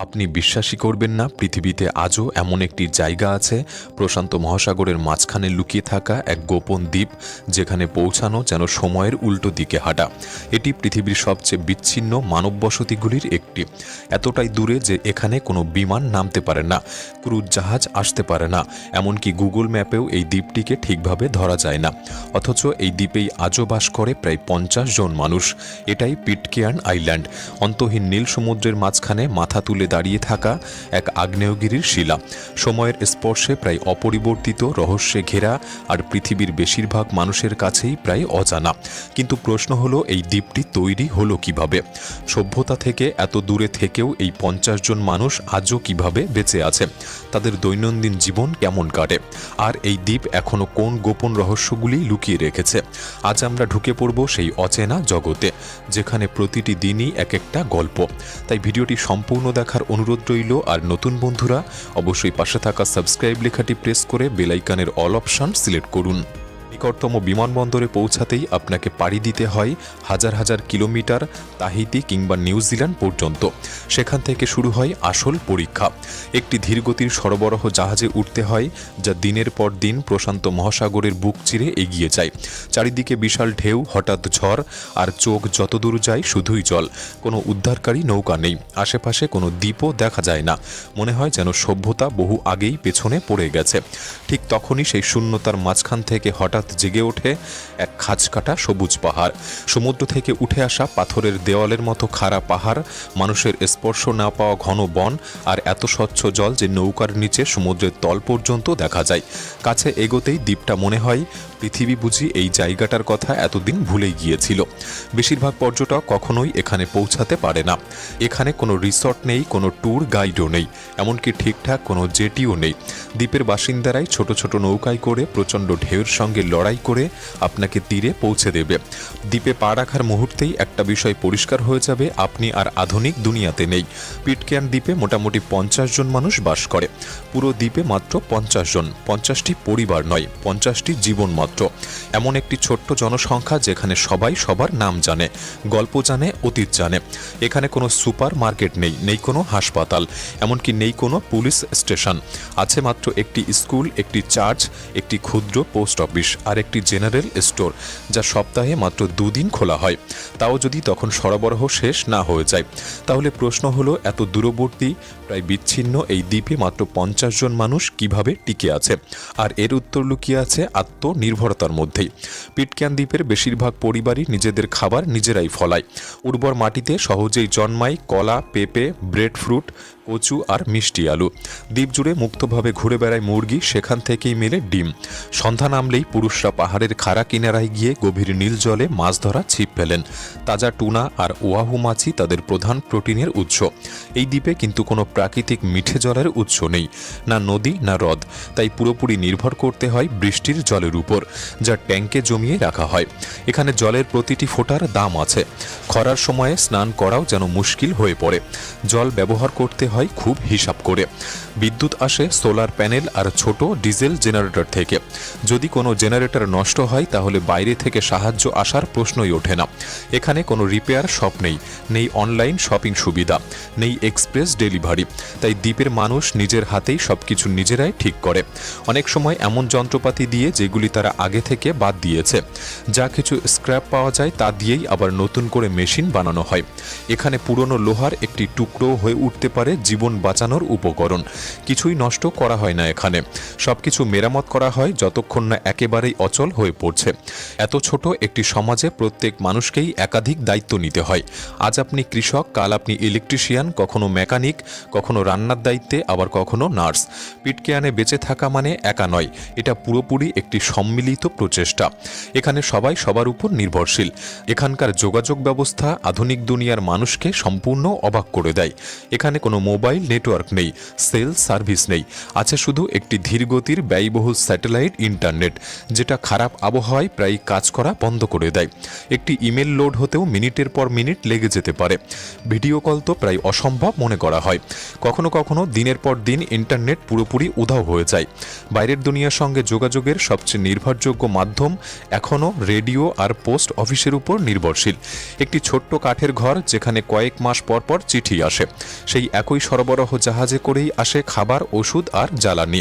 আপনি বিশ্বাসই করবেন না, পৃথিবীতে আজও এমন একটি জায়গা আছে, প্রশান্ত মহাসাগরের মাঝখানে লুকিয়ে থাকা এক গোপন দ্বীপ, যেখানে পৌঁছানো যেন সময়ের উল্টো দিকে হাঁটা। এটি পৃথিবীর সবচেয়ে বিচ্ছিন্ন মানব বসতিগুলির একটি। এতটাই দূরে যে এখানে কোনো বিমান নামতে পারে না, ক্রুজ জাহাজ আসতে পারে না, এমনকি গুগল ম্যাপেও এই দ্বীপটিকে ঠিকভাবে ধরা যায় না। অথচ এই দ্বীপেই আজও বাস করে প্রায় 50 জন মানুষ। এটাই পিটকেয়ার্ন আইল্যান্ড, অন্তহীন নীল সমুদ্রের মাঝখানে মাথা তুলে দাঁড়িয়ে থাকা এক আগ্নেয়গিরির শিলা, সময়ের স্পর্শে প্রায় অপরিবর্তিত, রহস্যে ঘেরা, আর পৃথিবীর বেশিরভাগ মানুষের কাছেই প্রায় অজানা। কিন্তু প্রশ্ন হলো, এই দ্বীপটি তৈরি হলো কিভাবে? সভ্যতা থেকে এত দূরে থেকেও এই 50 জন মানুষ আজও কিভাবে বেঁচে আছে? তাদের দৈনন্দিন জীবন কেমন কাটে? আর এই দ্বীপ এখনো কোন গোপন রহস্যগুলি লুকিয়ে রেখেছে? আজ আমরা ঢুকে পড়ব সেই অচেনা জগতে, যেখানে প্রতিটি দিনই এক একটা গল্প। তাই ভিডিওটি সম্পূর্ণ দেখার অনুরোধ রইল। আর নতুন বন্ধুরা অবশ্যই পাশে থাকা সাবস্ক্রাইব লেখাটি প্রেস করে বেল আইকনের অল অপশন সিলেক্ট করুন। নিকটতম বিমানবন্দরে পৌঁছাতেই আপনাকে পাড়ি দিতে হয় হাজার হাজার কিলোমিটার, তাহিতি কিংবা নিউজিল্যান্ড পর্যন্ত। সেখান থেকে শুরু হয় আসল পরীক্ষা। একটি ধীরগতির সরবরাহ জাহাজে উঠতে হয়, যা দিনের পর দিন প্রশান্ত মহাসাগরের বুক চিরে এগিয়ে যায়। চারিদিকে বিশাল ঢেউ, হঠাৎ ঝড়, আর চোখ যতদূর যায় শুধুই জল। কোনো উদ্ধারকারী নৌকা নেই, আশেপাশে কোনো দ্বীপও দেখা যায় না। মনে হয় যেন সভ্যতা বহু আগেই পেছনে পড়ে গেছে। ঠিক তখনই সেই শূন্যতার মাঝখান থেকে হঠাৎ জেগে ওঠে এক খাঁজকাটা সবুজ পাহাড়। সমুদ্র থেকে উঠে আসা পাথরের দেওয়ালের মতো খাড়া পাহাড়, মানুষের স্পর্শ না পাওয়া ঘন বন, আর এত স্বচ্ছ জল যে নৌকার নিচে সমুদ্রের তল পর্যন্ত দেখা যায়। কাছে এগোতেই দ্বীপটা মনে হয় পৃথিবী বুঝি এই জায়গাটার কথা এতদিন ভুলেই গিয়েছিল। বেশিরভাগ পর্যটক কখনোই এখানে পৌঁছাতে পারে না। এখানে কোনো রিসর্ট নেই, কোনো ট্যুর গাইডও নেই, এমনকি ঠিকঠাক কোনো জেটিও নেই। দ্বীপের বাসিন্দারাই ছোট ছোট নৌকায় করে প্রচণ্ড ঢেউয়ের সঙ্গে লড়াই করে আপনাকে তীরে পৌঁছে দেবে। দ্বীপে পা রাখার মুহূর্তেই একটা বিষয় পরিষ্কার হয়ে যাবে, আপনি আর আধুনিক দুনিয়াতে নেই। পিটকেয়ার্ন দ্বীপে মোটামুটি 50 জন মানুষ বাস করে। পুরো দ্বীপে মাত্র 50 জন, 50টি পরিবার নয়, 50টি জীবন মাত্র। এমন একটি ছোট্ট জনসংখ্যা যেখানে সবাই সবার নাম জানে, গল্প জানে, অতীত জানে। এখানে কোনো সুপার মার্কেট নেই, নেই কোনো হাসপাতাল, এমনকি নেই কোনো পুলিশ স্টেশন। আছে মাত্র একটি স্কুল, একটি চার্চ, একটি ক্ষুদ্র পোস্ট অফিস, আর একটি জেনারেল স্টোর, যা সপ্তাহে মাত্র 2 দিন খোলা হয়, তাও যদি তখন সরবরাহ শেষ না হয়ে যায়। তাহলে প্রশ্ন হলো, এত দূরবর্তী, প্রায় বিচ্ছিন্ন এই দ্বীপে মাত্র 50 জন মানুষ কিভাবে টিকে আছে? আর এর উত্তর লুকিয়ে আছে আত্মনির্ভরতার মধ্যেই। পিটকেয়ার্ন দ্বীপের বেশিরভাগ পরিবারই নিজেদের খাবার নিজেরাই ফলায়। উর্বর মাটিতে সহজেই জন্মায় কলা, পেঁপে, ব্রেড ফ্রুট, কচু আর মিষ্টি আলু। দ্বীপ জুড়ে মুক্তভাবে ঘুরে বেড়ায় মুরগি, সেখান থেকেই মেলে ডিম। সন্ধ্যা নামলেই পুরুষরা পাহাড়ের খাড়া কিনারায় গিয়ে গভীর নীল জলে মাছ ধরা ছিপ ফেলেন। তাজা টুনা আর ওয়াহু মাছই তাদের প্রধান প্রোটিনের উৎস। এই দ্বীপে কিন্তু কোনো প্রাকৃতিক মিঠে জলের উৎস নেই, না নদী না হ্রদ। তাই পুরোপুরি নির্ভর করতে হয় বৃষ্টির জলের উপর, যা ট্যাঙ্কে জমিয়ে রাখা হয়। এখানে জলের প্রতিটি ফোঁটার দাম আছে। খরার সময়ে স্নান করাও যেন মুশকিল হয়ে পড়ে। জল ব্যবহার করতে হয় খুব হিসাব করে। বিদ্যুৎ আসে সোলার প্যানেল আর ছোট ডিজেল জেনারেটর থেকে। যদি কোনো জেনারেটর নষ্ট হয় তাহলে বাইরে থেকে সাহায্য আসার প্রশ্নই ওঠে না। এখানে কোনো রিপেয়ার শপ নেই, নেই অনলাইন শপিং সুবিধা, নেই এক্সপ্রেস ডেলিভারি। তাই দ্বীপের মানুষ নিজের হাতেই সবকিছু নিজেরাই ঠিক করে। অনেক সময় এমন যন্ত্রপাতি দিয়ে যেগুলি তারা আগে থেকে বাদ দিয়েছে। যা কিছু স্ক্র্যাপ পাওয়া যায় তা দিয়েই আবার নতুন করে মেশিন বানানো হয়। এখানে পুরনো লোহার একটি টুকরো হয়ে উঠতে পারে জীবন বাঁচানোর উপকরণ। কিছুই নষ্ট করা হয় না এখানে, সবকিছু মেরামত করা হয় যতক্ষণ না একেবারেই অচল হয়ে পড়ছে। এত ছোট একটি সমাজে প্রত্যেক মানুষকেই একাধিক দায়িত্ব নিতে হয়। আজ আপনি কৃষক, কাল আপনি ইলেকট্রিশিয়ান, কখনো মেকানিক, কখনো রান্নার দায়িত্বে, আবার কখনো নার্স। পিটকেয়ার্নে বেঁচে থাকা মানে একা নয়, এটা পুরোপুরি একটি সম্মিলিত প্রচেষ্টা। এখানে সবাই সবার উপর নির্ভরশীল। এখানকার যোগাযোগ ব্যবস্থা আধুনিক দুনিয়ার মানুষকে সম্পূর্ণ অবাক করে দেয়। এখানে কোনো মোবাইল নেটওয়ার্ক নেই, সেল সার্ভিস নেই, আছে শুধু একটি ধীরগতির ব্যয়বহুল স্যাটেলাইট ইন্টারনেট, যেটা খারাপ আবহাওয়ায় প্রায় কাজ করা বন্ধ করে দেয়। একটি ইমেল লোড হতেও মিনিটের পর মিনিট লেগে যেতে পারে। ভিডিও কল তো প্রায় অসম্ভব মনে করা হয়। কখনো কখনো দিনের পর দিন ইন্টারনেট পুরোপুরি উধাও হয়ে যায়। বাইরের দুনিয়ার সঙ্গে যোগাযোগের সবচেয়ে নির্ভরযোগ্য মাধ্যম এখনও রেডিও আর পোস্ট অফিসের উপর নির্ভরশীল। একটি ছোট্ট কাঠের ঘর, যেখানে কয়েক মাস পর পর চিঠি আসে। সেই একই ওই সরবরাহ জাহাজে করেই আসে খাবার, ওষুধ আর জ্বালানি।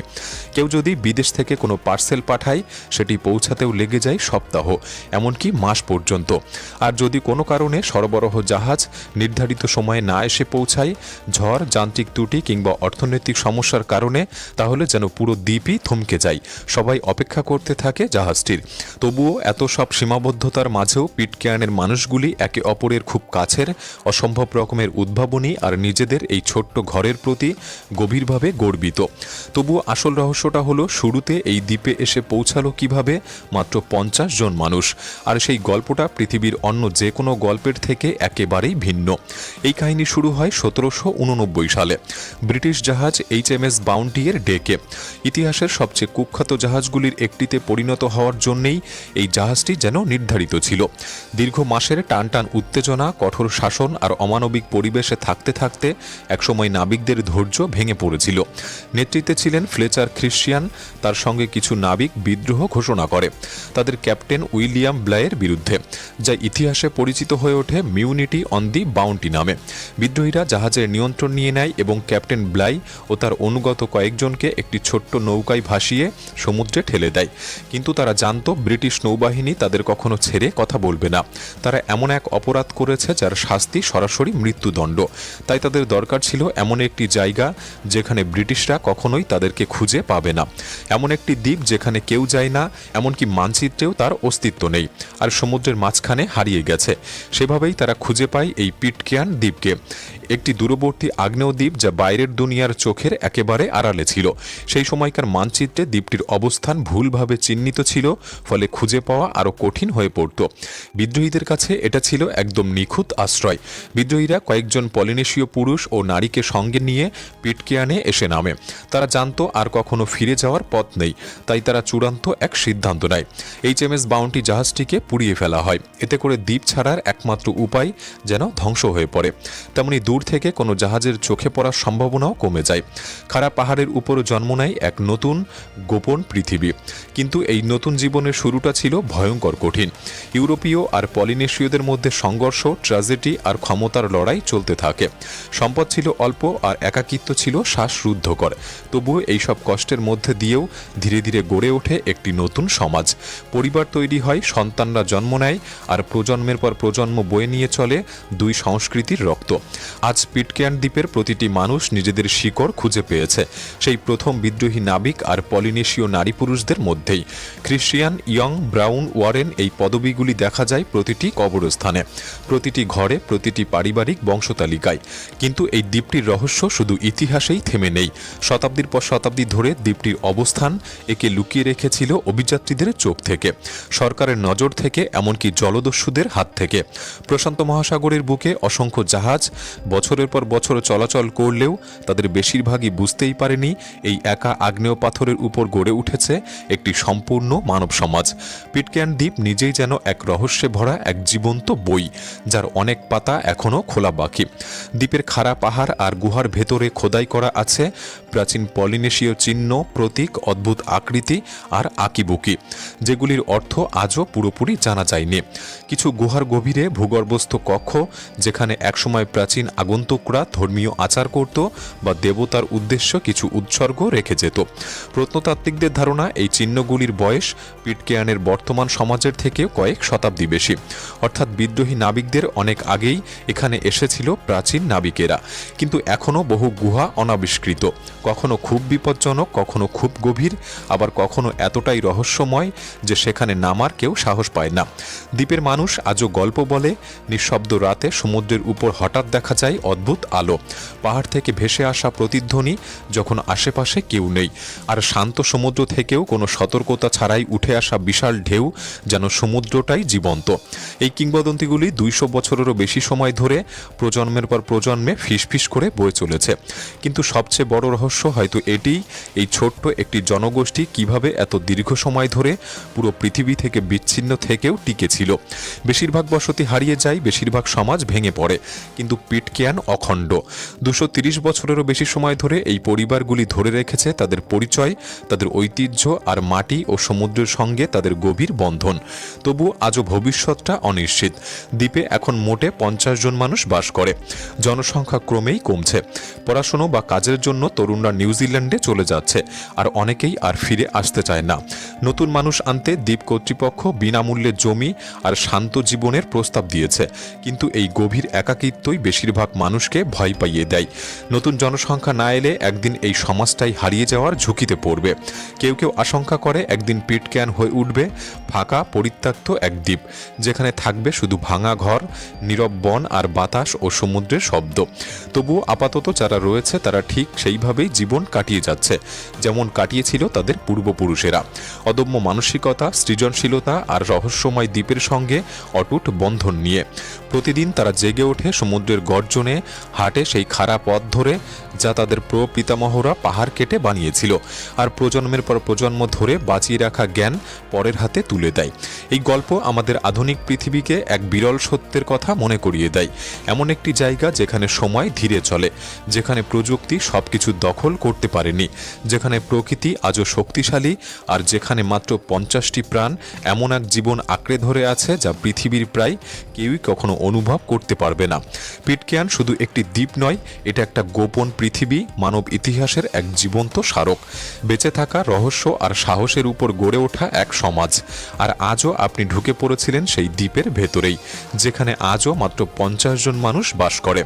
কেউ যদি বিদেশ থেকে কোনো পার্সেল পাঠায় সেটি পৌঁছাতেও লেগে যায় সপ্তাহ, এমনকি মাস পর্যন্ত। আর যদি কোনো কারণে সরবরাহ জাহাজ নির্ধারিত সময়ে না এসে পৌঁছায়, ঝড়, যান্ত্রিক ত্রুটি কিংবা অর্থনৈতিক সমস্যার কারণে, তাহলে যেন পুরো দ্বীপই থমকে যায়। সবাই অপেক্ষা করতে থাকে জাহাজটির। তবুও এত সব সীমাবদ্ধতার মাঝেও পিটকেয়ার্নের মানুষগুলি একে অপরের খুব কাছের, অসম্ভব রকমের উদ্ভাবনী আর নিজেদের এই ছোট্ট ঘরের প্রতি গভীরভাবে গর্বিত। তবুও আসল রহস্যটা হলো শুরুতে এই দ্বীপে এসে পৌঁছালো কিভাবে মাত্র 50 জন মানুষ। আর সেই গল্পটা পৃথিবীর অন্য যে কোনো গল্পের থেকে একেবারেই ভিন্ন। এই কাহিনী শুরু হয় 1789 সালে ব্রিটিশ জাহাজ HMS বাউন্টি এর ডেকে। ইতিহাসের সবচেয়ে কুখ্যাত জাহাজগুলির একটিতে পরিণত হওয়ার জন্যেই এই জাহাজটি যেন নির্ধারিত ছিল। দীর্ঘ মাসের টানটান উত্তেজনা, কঠোর শাসন আর অমানবিক পরিবেশে থাকতে থাকতে একসময় নাবিকদের ধৈর্য ভেঙে পড়েছিল। নেতৃত্বে ছিলেন ফ্লেচার খ্রিস্টিয়ান। তার সঙ্গে কিছু নাবিক বিদ্রোহ ঘোষণা করে তাদের ক্যাপ্টেন উইলিয়াম ব্লায়ের বিরুদ্ধে, যা ইতিহাসে পরিচিত হয়ে ওঠে মিউনিটি অন দি বাউন্টি নামে। বিদ্রোহীরা জাহাজের নিয়ন্ত্রণ নিয়ে নেয় এবং ক্যাপ্টেন ব্লাই ও তার অনুগত কয়েকজনকে একটি ছোট্ট নৌকায় ভাসিয়ে সমুদ্রে ঠেলে দেয়। কিন্তু তারা জানত ব্রিটিশ নৌবাহিনী তাদের কখনো ছেড়ে কথা বলবে না। তারা এমন এক অপরাধ করেছে যার শাস্তি সরাসরি মৃত্যুদণ্ড। তাই তাদের দরকার ছিল এমন একটি জায়গা যেখানে ব্রিটিশরা কখনোই তাদেরকে খুঁজে পাবে না, এমন একটি দ্বীপ যেখানে কেউ যায় না, এমনকি মানচিত্রেও তার অস্তিত্ব নেই, আর সমুদ্রের মাঝখানে হারিয়ে গেছে। সেভাবেই তারা খুঁজে পায় এই পিটকেয়ার্ন দ্বীপকে, একটি দূরবর্তী আগ্নেয় দ্বীপ যা বাইরের দুনিয়ার চোখের একেবারে আড়ালে ছিল। সেই সময়কার মানচিত্রে দ্বীপটির অবস্থান ভুলভাবে চিহ্নিত ছিল, ফলে খুঁজে পাওয়া আরও কঠিন হয়ে পড়ত। বিদ্রোহীদের কাছে এটা ছিল একদম নিখুঁত আশ্রয়। বিদ্রোহীরা কয়েকজন পলিনেশীয় পুরুষ ও নারীকে সঙ্গে নিয়ে পিটকেয়ার্নে এসে নামে। তারা জানত আর কখনো ফিরে যাওয়ার পথ নেই, তাই তারা চূড়ান্ত এক সিদ্ধান্ত নেয়। HMS বাউন্টি জাহাজটিকে পুড়িয়ে ফেলা হয়। এতে করে দ্বীপ ছাড়ার একমাত্র উপায় যেন ধ্বংস হয়ে পড়ে। তেমনি দূর থেকে কোনো জাহাজের চোখে পড়ার সম্ভাবনাও কমে যায়। খাড়া পাহাড়ের উপর জন্ম নেয় এক নতুন গোপন পৃথিবী। কিন্তু এই নতুন জীবনের শুরুটা ছিল ভয়ঙ্কর কঠিন। ইউরোপীয় আর পলিনেশীয়দের মধ্যে সংঘর্ষ, ট্র্যাজেডি আর ক্ষমতার লড়াই চলতে থাকে। সম্পদ ছিল অল্প আর একাকিত্ব ছিল শ্বাসরুদ্ধকর। তবুও এইসব কষ্টের মধ্যে দিয়েও ধীরে ধীরে গড়ে ওঠে একটি নতুন সমাজ। পরিবার তৈরি হয়, সন্তানরা জন্ম নেয়, আর প্রজন্মের পর প্রজন্ম বয়ে নিয়ে চলে দুই সংস্কৃতির রক্ত। আজ পিটকেয়ার্ন দ্বীপের প্রতিটি মানুষ নিজেদের শিকড় খুঁজে পেয়েছে সেই প্রথম বিদ্রোহী নাবিক আর পলিনেশীয় নারী পুরুষদের মধ্যেই। খ্রিস্টিয়ান, ইয়ং, ব্রাউন, ওয়ারেন এই পদবিগুলি দেখা যায় প্রতিটি কবরস্থানে, প্রতিটি ঘরে, প্রতিটি পারিবারিক বংশতালিকায়। কিন্তু এই দ্বীপটির রহস্য শুধু ইতিহাসেই থেমে নেই। শতাব্দীর পর শতাব্দী ধরে দ্বীপটির অবস্থান একে লুকিয়ে রেখেছিল অভিযাত্রীদের চোখ থেকে, সরকারের নজর থেকে, এমনকি জলদস্যুদের হাত থেকে। প্রশান্ত মহাসাগরের বুকে অসংখ্য জাহাজ বছরের পর বছর চলাচল করলেও তাদের বেশিরভাগই বুঝতেই পারেনি এই একা আগ্নেয় পাথরের উপর গড়ে উঠেছে একটি সম্পূর্ণ মানব সমাজ। পিটকেয়ার্ন দ্বীপ নিজেই যেন এক রহস্যে ভরা এক জীবন্ত বই, যার অনেক পাতা এখনও খোলা বাকি। দ্বীপের খাড়া পাহাড় আর গুহার ভেতরে খোদাই করা আছে প্রাচীন পলিনেশীয় চিহ্ন, প্রতীক, অদ্ভুত আকৃতি আর আঁকিবুকি, যেগুলির অর্থ আজও পুরোপুরি জানা যায়নি। কিছু গুহার গভীরে ভূগর্ভস্থ কক্ষ, যেখানে একসময় প্রাচীন আগন্তুকরা ধর্মীয় আচার করত বা দেবতার উদ্দেশ্য কিছু উৎসর্গ রেখে যেত। প্রত্নতাত্ত্বিকদের ধারণা এই চিহ্নগুলির বয়স পিটকেয়ার্নের বর্তমান সমাজের থেকে কয়েক শতাব্দী বেশি, অর্থাৎ বিদ্রোহী নাবিকদের অনেক আগেই এখানে এসেছিল প্রাচীন নাবিকেরা। কিন্তু এখনও বহু গুহা অনাবিষ্কৃত, কখনো খুব বিপজ্জনক, কখনো খুব গভীর, আবার কখনো এতটাই রহস্যময় যে সেখানে নামার কেউ সাহস পায় না। দ্বীপের মানুষ আজও গল্প বলে, নিঃশব্দ রাতে সমুদ্রের উপর হঠাৎ দেখা যায় অদ্ভুত আলো, পাহাড় থেকে ভেসে আসা প্রতিধ্বনি যখন আশেপাশে কেউ নেই, আর শান্ত সমুদ্র থেকেও কোনো সতর্কতা ছাড়াই উঠে আসা বিশাল ঢেউ, যেন সমুদ্রটাই জীবন্ত। এই কিংবদন্তিগুলি 200 বছরেরও বেশি সময় ধরে প্রজন্মের পর প্রজন্মে ফিসফিস করে বয়ে চলেছে। কিন্তু সবচেয়ে বড় রহস্য হয়তো এটিই, এই ছোট্ট একটি জনগোষ্ঠী কিভাবে এত দীর্ঘ সময় ধরে পুরো পৃথিবী থেকে বিচ্ছিন্ন থেকেও টিকেছিল। বেশিরভাগ বসতি হারিয়ে যায়, বেশিরভাগ সমাজ ভেঙে পড়ে, কিন্তু পিটকেয়ার্ন অখণ্ড। 230 বছরেরও বেশি সময় ধরে এই পরিবারগুলি ধরে রেখেছে তাদের পরিচয়, তাদের ঐতিহ্য আর মাটি ও সমুদ্রের সঙ্গে তাদের গভীর বন্ধন। তবু আজও ভবিষ্যৎটা অনিশ্চিত। দ্বীপে এখন মোটে 50 জন মানুষ বাস করে, জনসংখ্যা ক্রমেই কমছে। পড়াশুনো বা কাজের জন্য তরুণরা নিউজিল্যান্ডে চলে যাচ্ছে, আর অনেকেই আর ফিরে আসতে চায় না। নতুন মানুষ আনতে দ্বীপ কর্তৃপক্ষ বিনামূল্যে জমি আর শান্ত জীবনের প্রস্তাব দিয়েছে, কিন্তু এই গভীর একাকিত্বই বেশিরভাগ মানুষকে ভয় পাইয়ে দেয়। নতুন জনসংখ্যা না এলে একদিন এই সমাজটাই হারিয়ে যাওয়ার ঝুঁকিতে পড়বে। কেউ কেউ আশঙ্কা করে একদিন পিটক্যান হয়ে উঠবে ফাঁকা পরিত্যক্ত এক দ্বীপ, যেখানে থাকবে শুধু ভাঙা ঘর, নীরব বন আর বাতাস ও সমুদ্রের শব্দ। তবুও আপাতত যারা রয়েছে তারা ঠিক সেইভাবেই জীবন কাটিয়ে যাচ্ছে, যেমন কাটিয়েছিল তাদের পূর্বপুরুষেরা। অদম্য মানসিকতা, সৃজনশীলতা আর রহস্যময় দ্বীপের সঙ্গে অটুট বন্ধন নিয়ে। প্রতিদিন তারা জেগে ওঠে সমুদ্রের গর্জনে, হাঁটে সেই খাড়া পথ ধরে যা তাদের প্রপিতামহরা পাহাড় কেটে বানিয়েছিল, আর প্রজন্মের পর প্রজন্ম ধরে বাঁচিয়ে রাখা জ্ঞান পরের হাতে তুলে দেয়। এই গল্প আমাদের আধুনিক পৃথিবীকে এক বিরল সত্যের কথা মনে করিয়ে দেয়। এমন একটি জায়গা যেখানে সময় ধীরে চলে, যেখানে প্রযুক্তি সবকিছু দখল করতে পারেনি, যেখানে প্রকৃতি আজও শক্তিশালী, আর যেখানে মাত্র 50টি প্রাণ এমন এক জীবন আঁকড়ে ধরে আছে যা পৃথিবীর প্রায় কেউই কখনো অনুভব করতে পারবে না। পিটক্যান শুধু একটি দ্বীপ নয়, এটা একটা গোপন পৃথিবী, মানব ইতিহাসের এক জীবন্ত স্মারক, বেঁচে থাকা রহস্য আর সাহসের উপর গড়ে ওঠা এক সমাজ। আর আজও আপনি ঢুকে পড়েছিলেন সেই দ্বীপের ভেতরেই, যেখানে আজও মাত্র 50 জন মানুষ বাস করে।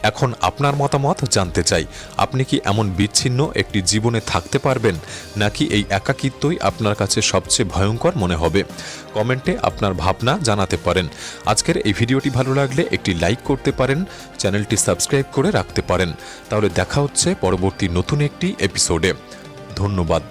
এখন আপনার মতামত জানতে চাই, আপনি কি এমন বিচ্ছিন্ন একটি জীবনে থাকতে পারবেন, নাকি এই একাকিত্বই আপনার কাছে সবচেয়ে ভয়ঙ্কর মনে হবে? কমেন্টে আপনার ভাবনা জানাতে পারেন। আজকের এই ভিডিওটি ভালো লাগলে একটি লাইক করতে পারেন, চ্যানেলটি সাবস্ক্রাইব করে রাখতে পারেন। তাহলে দেখা হচ্ছে পরবর্তী নতুন একটি এপিসোডে। ধন্যবাদ।